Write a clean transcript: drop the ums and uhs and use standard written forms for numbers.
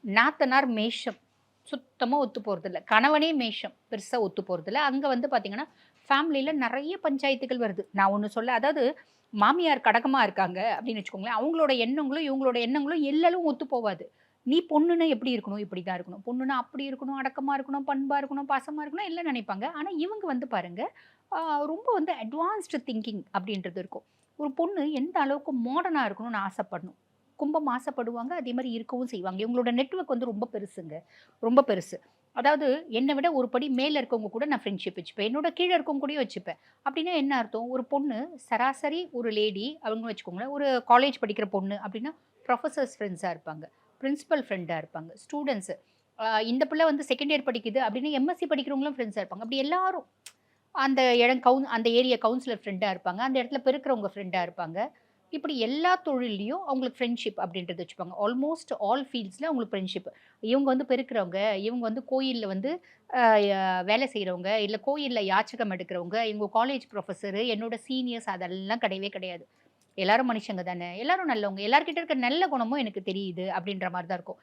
நாத்தனார் மேஷம். சுத்தமா ஒத்து போறதில்ல. கணவனே மேஷம். பெருசா ஒத்து போறதில்ல. அங்க வந்து பார்த்தீங்கன்னா, ஃபேமிலில நெறைய பஞ்சாயத்துகள் வருது. நான் ஒண்ணு சொல்ல அதாவது மாமியார் கடகமா இருக்காங்க அப்படின்னு வச்சுக்கோங்களேன். அவங்களோட எண்ணங்களும், இவங்களோட எண்ணங்களும் எள்ளளவும் ஒத்து போவாது. நீ பொண்ணுன்னா எப்படி இருக்கணும்? இப்படி தான் இருக்கணும். பொண்ணுன்னா அப்படி இருக்கணும், அடக்கமா இருக்கணும், பண்பா இருக்கணும், பாசமா இருக்கணும் எல்லாம் நெனைப்பாங்க. ஆனா இவங்க வந்து பாருங்க, ஆ ரொம்ப வந்து அட்வான்ஸ்டு திங்கிங் அப்படின்றது இருக்கும். ஒரு பொண்ணு எந்த அளவுக்கு மாடர்னா இருக்கணும்னு ஆசைப்படணும். கும்பம் ஆசைப்படுவாங்க. அதே மாரி இருக்கவும் செய்வாங்க. இவங்களோட நெட்வொர்க் வந்து ரொம்ப பெருசுங்க. ரொம்ப பெருசு. அதாவது என்ன விட ஒரு படி மேல இருக்கவங்க கூட நான் ஃப்ரெண்ட்ஷிப் வச்சுப்பேன். என்னோட கீழ இருக்கவங்க கூடயும் வச்சுப்பேன். அப்டின்னா என்ன அர்த்தம்? ஒரு பொண்ணு சராசரி ஒரு லேடி அவங்கன்னு வச்சுக்கோங்களேன். ஒரு காலேஜ் படிக்கிற பொண்ணு அப்டின்னா, ப்ரொஃபசர்ஸ் ஃப்ரெண்ட்ஸா இருப்பாங்க. பிரின்சிபல் ஃப்ரெண்டா இருப்பாங்க. ஸ்டூடண்ட்ஸ் இந்த பிள்ளை வந்து செகண்ட் இயர் படிக்குது அப்டின்னா, எம்எஸ்சி படிக்கிறவங்களும் ஃப்ரெண்ட்ஸா இருப்பாங்க. அப்டி எல்லாரும் அந்த இடம் அந்த ஏரியா கவுன்சிலர் ஃப்ரெண்டா இருப்பாங்க. அந்த இடத்துல பெருக்குறவங்க ஃப்ரெண்டா இருப்பாங்க. இப்படி எல்லா தொழில்லயும் அவங்களுக்கு ஃப்ரெண்ட்ஷிப் அப்படின்றது வச்சுப்பாங்க. ஆல்மோஸ்ட் ஆல் ஃபீல்ட்ஸ்ல அவங்களுக்கு ஃப்ரெண்ட்ஷிப். இவங்க வந்து பெருக்குறவங்க, இவங்க வந்து கோயில்ல வந்து அ ய வேலை செய்றவங்க, இல்ல கோயில்ல யாச்சகம் எடுக்கிறவங்க, இவங்க காலேஜ் ப்ரொஃபசர், என்னோட சீனியர்ஸ் அதெல்லாம் கிடையவே கிடையாது. எல்லாரும் மனுஷங்க தானே! எல்லாரும் நல்லவங்க. எல்லார்கிட்ட இருக்க நல்ல குணமும் எனக்கு தெரியுது அப்படின்ற மாரி தான் இருக்கும்.